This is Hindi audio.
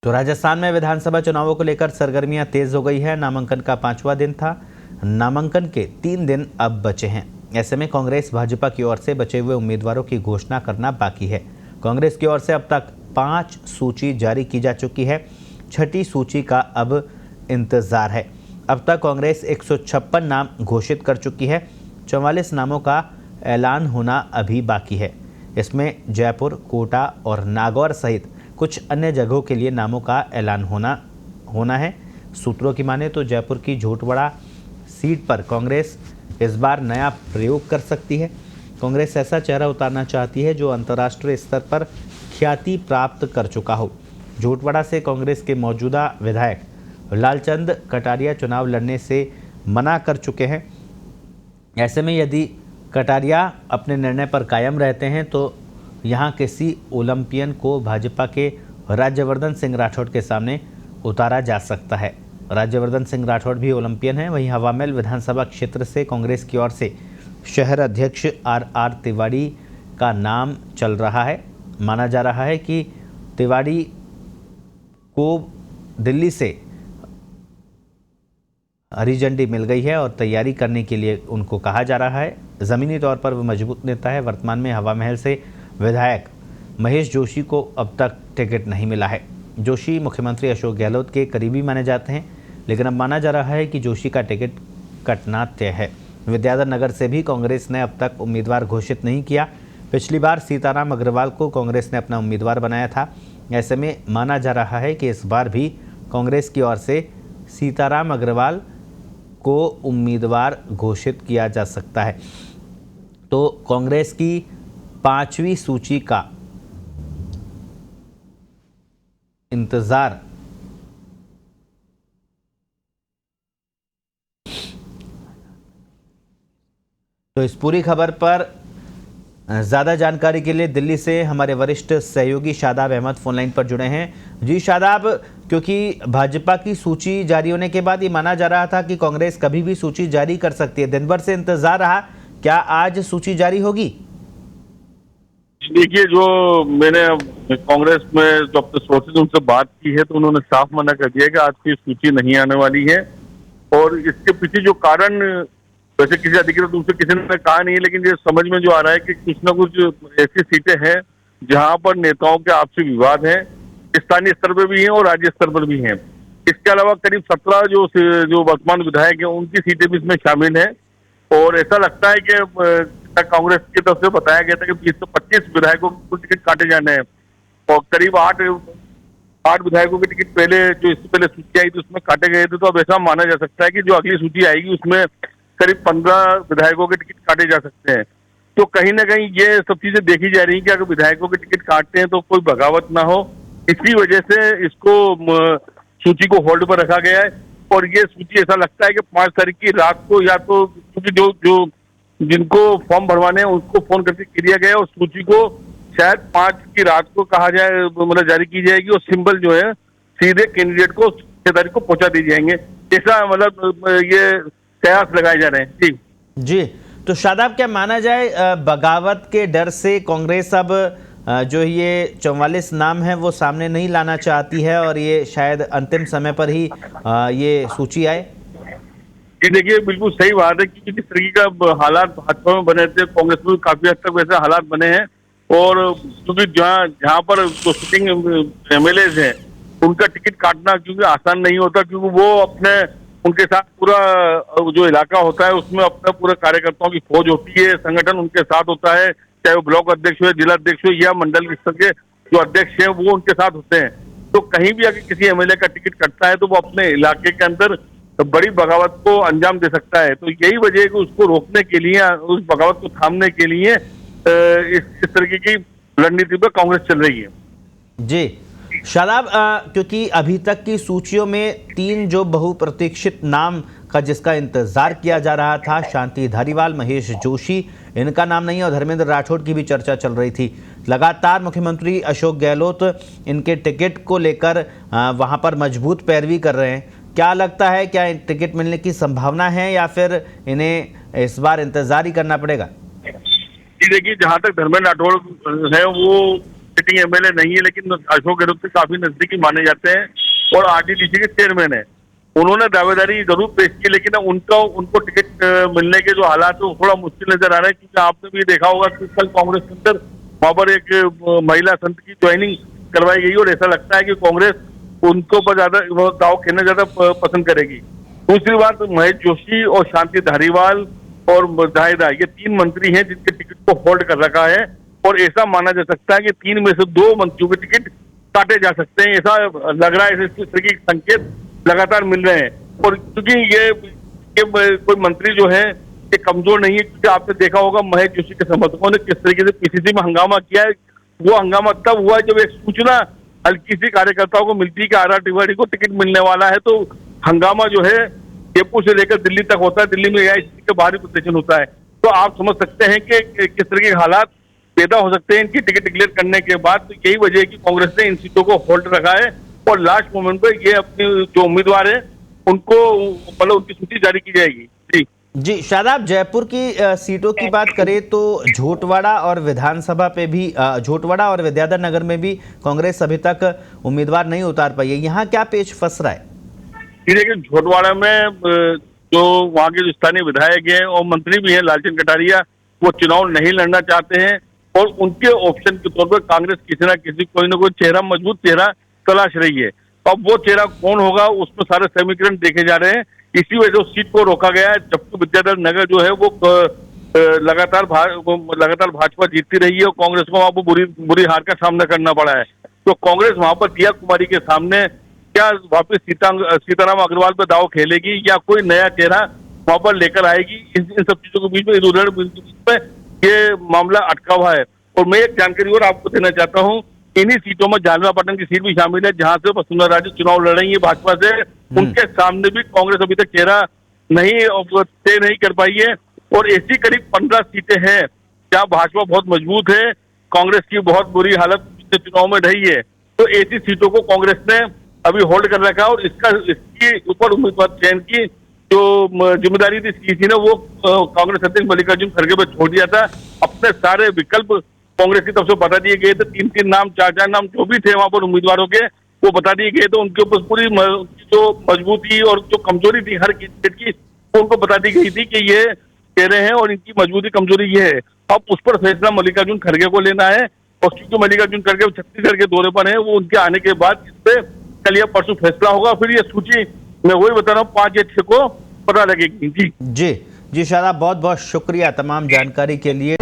तो राजस्थान में विधानसभा चुनावों को लेकर सरगर्मियां तेज हो गई है। नामांकन का 5वां दिन था। नामांकन के 3 दिन अब बचे हैं। ऐसे में कांग्रेस भाजपा की ओर से बचे हुए उम्मीदवारों की घोषणा करना बाकी है। कांग्रेस की ओर से अब तक 5 सूची जारी की जा चुकी है। 6ठी सूची का अब इंतजार है। अब तक कांग्रेस 156 नाम घोषित कर चुकी है। 44 नामों का ऐलान होना अभी बाकी है। इसमें जयपुर, कोटा और नागौर सहित कुछ अन्य जगहों के लिए नामों का ऐलान होना है। सूत्रों की माने तो जयपुर की झोटवाड़ा सीट पर कांग्रेस इस बार नया प्रयोग कर सकती है। कांग्रेस ऐसा चेहरा उतारना चाहती है जो अंतर्राष्ट्रीय स्तर पर ख्याति प्राप्त कर चुका हो। झोटवाड़ा से कांग्रेस के मौजूदा विधायक लालचंद कटारिया चुनाव लड़ने से मना कर चुके हैं। ऐसे में यदि कटारिया अपने निर्णय पर कायम रहते हैं तो यहाँ किसी ओलंपियन को भाजपा के राज्यवर्धन सिंह राठौड़ के सामने उतारा जा सकता है। राज्यवर्धन सिंह राठौड़ भी ओलंपियन हैं। वहीं हवामहल विधानसभा क्षेत्र से कांग्रेस की ओर से शहर अध्यक्ष आर तिवारी का नाम चल रहा है। माना जा रहा है कि तिवारी को दिल्ली से हरी झंडी मिल गई है और तैयारी करने के लिए उनको कहा जा रहा है। ज़मीनी तौर पर वो मजबूत नेता है। वर्तमान में हवामहल से विधायक महेश जोशी को अब तक टिकट नहीं मिला है। जोशी मुख्यमंत्री अशोक गहलोत के करीबी माने जाते हैं, लेकिन अब माना जा रहा है कि जोशी का टिकट कटना तय है। विद्याधर नगर से भी कांग्रेस ने अब तक उम्मीदवार घोषित नहीं किया। पिछली बार सीताराम अग्रवाल को कांग्रेस ने अपना उम्मीदवार बनाया था। ऐसे में माना जा रहा है कि इस बार भी कांग्रेस की ओर से सीताराम अग्रवाल को उम्मीदवार घोषित किया जा सकता है। तो कांग्रेस की 5वीं सूची का इंतजार तो इस पूरी खबर पर ज़्यादा जानकारी के लिए दिल्ली से हमारे वरिष्ठ सहयोगी शादाब अहमद फोनलाइन पर जुड़े हैं। जी शादाब, क्योंकि भाजपा की सूची जारी होने के बाद ये माना जा रहा था कि कांग्रेस कभी भी सूची जारी कर सकती है। दिन भर से इंतजार रहा, क्या आज सूची जारी होगी? देखिए, जो मैंने कांग्रेस में जो अपने सोर्सेज उनसे बात की है तो उन्होंने साफ मना कर दिया कि आज की सूची नहीं आने वाली है। और इसके पीछे जो कारण वैसे किसी अधिकृत रूप से किसी ने कहा नहीं है, लेकिन ये समझ में जो आ रहा है कि कुछ ना कुछ ऐसी सीटें हैं जहां पर नेताओं के आपसी विवाद हैं, स्थानीय स्तर पर भी हैं और राज्य स्तर पर भी हैं। इसके अलावा करीब 17 जो वर्तमान विधायक हैं उनकी सीटें भी इसमें शामिल हैं। और ऐसा लगता है कि कांग्रेस की तरफ से बताया गया था कि 20 से 25 विधायकों को टिकट काटे जाने हैं और करीब 8 विधायकों के टिकट पहले जो इससे पहले सूची आई थी उसमें काटे गए थे। तो अब ऐसा माना जा सकता है कि जो अगली सूची आएगी उसमें करीब 15 विधायकों के टिकट काटे जा सकते हैं। तो कहीं ना कहीं ये सब चीजें देखी जा रही है कि अगर विधायकों के टिकट काटते हैं तो कोई बगावत ना हो, इसी वजह से इसको सूची को होल्ड पर रखा गया है। और ये सूची ऐसा लगता है कि 5 तारीख की रात को या तो क्योंकि जो जिनको फॉर्म भरवाने हैं उसको फोन करके किया गया और सूची को शायद 5 की रात को कहा जाए, मतलब जारी की जाएगी और सिंबल जो है सीधे कैंडिडेट को 6 तारीख को पहुंचा दिए जाएंगे। ऐसा मतलब ये कयास लगाए जा रहे हैं। जी, तो शादाब, क्या माना जाए बगावत के डर से कांग्रेस अब जो ये 44 नाम है वो सामने नहीं लाना चाहती है और ये शायद अंतिम समय पर ही ये सूची आए? जी देखिए, बिल्कुल सही बात है कि जिस तरीके का हालात भाजपा में बने थे, कांग्रेस में काफी हद तक वैसे हालात बने हैं। और क्योंकि जहाँ पर जो सिटिंग एमएलए हैं उनका टिकट काटना क्योंकि आसान नहीं होता, क्योंकि वो अपने उनके साथ पूरा जो इलाका होता है उसमें अपने पूरे कार्यकर्ताओं की फौज होती है, संगठन उनके साथ होता है, चाहे वो ब्लॉक अध्यक्ष हो, जिला अध्यक्ष हो या मंडल स्तर के जो अध्यक्ष हैं वो उनके साथ होते हैं। तो कहीं भी अगर किसी एमएलए का टिकट कटता है तो वो अपने इलाके के अंदर बड़ी बगावत को अंजाम दे सकता है। तो यही वजह है कि उसको रोकने के लिए, उस बगावत को थामने के लिए इस तरीके की रणनीति पर कांग्रेस चल रही है। जी शादाब, क्योंकि अभी तक की सूचियों में 3 जो बहुप्रतीक्षित नाम का जिसका इंतजार किया जा रहा था, शांति धारीवाल, महेश जोशी, इनका नाम नहीं है और धर्मेंद्र राठौड़ की भी चर्चा चल रही थी। लगातार मुख्यमंत्री अशोक गहलोत इनके टिकट को लेकर वहां पर मजबूत पैरवी कर रहे हैं। क्या लगता है, क्या टिकट मिलने की संभावना है या फिर इन्हें इस बार इंतजार ही करना पड़ेगा? देखिए, जहां तक धर्मेंद्र राठौड़ है वो सिटिंग एमएलए नहीं है, लेकिन अशोक गहलोत से काफी नजदीकी माने जाते हैं और आरटीडीसी के चेयरमैन है। उन्होंने दावेदारी जरूर पेश की, लेकिन उनको टिकट मिलने के जो हालात है वो थोड़ा मुश्किल नजर आ रहा है, क्योंकि आपने भी देखा होगा कि कल कांग्रेस के अंदर वहां पर एक महिला संत की ज्वाइनिंग करवाई गई और ऐसा लगता है कि कांग्रेस उनको पर ज्यादा दाव खेलना ज्यादा पसंद करेगी। दूसरी बात, महेश जोशी और शांति धारीवाल और जाहिदा, ये 3 मंत्री हैं जिनके टिकट को होल्ड कर रखा है और ऐसा माना जा सकता है कि 3 में से 2 मंत्रियों के टिकट काटे जा सकते हैं। ऐसा लग रहा है, इस तरह के संकेत लगातार मिल रहे हैं। और क्योंकि ये कोई मंत्री जो है ये कमजोर नहीं है, क्योंकि आपने देखा होगा महेश जोशी के समर्थकों ने किस तरीके से पीसीसी में हंगामा किया है। वो हंगामा तब हुआ जब एक सूचना हल्की सी कार्यकर्ताओं को मिलती है कि आर तिवारी को टिकट मिलने वाला है, तो हंगामा जो है जयपुर से लेकर दिल्ली तक होता है, दिल्ली में एआईसीसी के बाहर ही प्रदर्शन होता है। तो आप समझ सकते हैं कि किस तरह के हालात पैदा हो सकते हैं इनकी टिकट डिक्लेयर करने के बाद। तो यही वजह है कि कांग्रेस ने इन सीटों को होल्ड रखा है और लास्ट मोमेंट पे ये अपने जो उम्मीदवार है उनको मतलब उनकी सूची जारी की जाएगी। जी शादाब, जयपुर की सीटों की बात करें तो झोटवाड़ा और विधानसभा पे भी झोटवाड़ा और विद्याधर नगर में भी कांग्रेस अभी तक उम्मीदवार नहीं उतार पाई है। यहाँ क्या पेच फंस रहा है? देखिए, झोटवाड़ा में जो वहाँ के स्थानीय विधायक हैं और मंत्री भी हैं लालचंद कटारिया, वो चुनाव नहीं लड़ना चाहते हैं और उनके ऑप्शन के तौर पर कांग्रेस किसी ना किसी कोई ना कोई चेहरा, मजबूत चेहरा तलाश रही है। अब वो चेहरा कौन होगा उसमें सारे समीकरण देखे जा रहे हैं। इसी वजह से उस सीट को रोका गया है, जबकि विद्याधर नगर जो है वो लगातार भाजपा जीतती रही है और कांग्रेस को वहां पर बुरी हार का सामना करना पड़ा है। तो कांग्रेस वहां पर दिया कुमारी के सामने क्या वापस सीताराम अग्रवाल पर दाव खेलेगी या कोई नया चेहरा वहां पर लेकर आएगी, इन सब चीजों के बीच में, उदाहरण में ये मामला अटका हुआ है। और मैं एक जानकारी और आपको देना चाहता हूँ, इन्हीं सीटों में जालवापाटन की सीट भी शामिल है, जहां से वसुंधरा राजे चुनाव लड़ रही है भाजपा से। उनके सामने भी कांग्रेस अभी तक चेहरा नहीं तय नहीं कर पाई है और ऐसी करीब 15 सीटें हैं जहां भाजपा बहुत मजबूत है, कांग्रेस की बहुत बुरी हालत चुनाव में रही है। तो ऐसी सीटों को कांग्रेस ने अभी होल्ड कर रखा है और इसके ऊपर उम्मीदवार चयन की जो जिम्मेदारी थी ना, वो कांग्रेस अध्यक्ष मल्लिकार्जुन खड़गे पर छोड़ दिया था। अपने सारे विकल्प कांग्रेस की तरफ से बता दिए गए थे, 3 नाम 4 नाम जो भी थे वहां पर उम्मीदवारों के, वो बता दिए गए। तो उनके ऊपर पूरी जो मजबूती और जो कमजोरी थी हर कैंडिडेट की, उनको बता दी गई थी कि ये चेहरे हैं और इनकी मजबूती कमजोरी ये है। अब उस पर फैसला मल्लिकार्जुन खड़गे को लेना है और क्योंकि मल्लिकार्जुन खड़गे छत्तीसगढ़ के दौरे पर है, वो उनके आने के बाद इस पे कल या परसों फैसला होगा। फिर ये सूची मैं वही बता रहा हूँ 5 या 6 को पता लगेगी। जी शादाब, बहुत बहुत शुक्रिया तमाम जानकारी के लिए।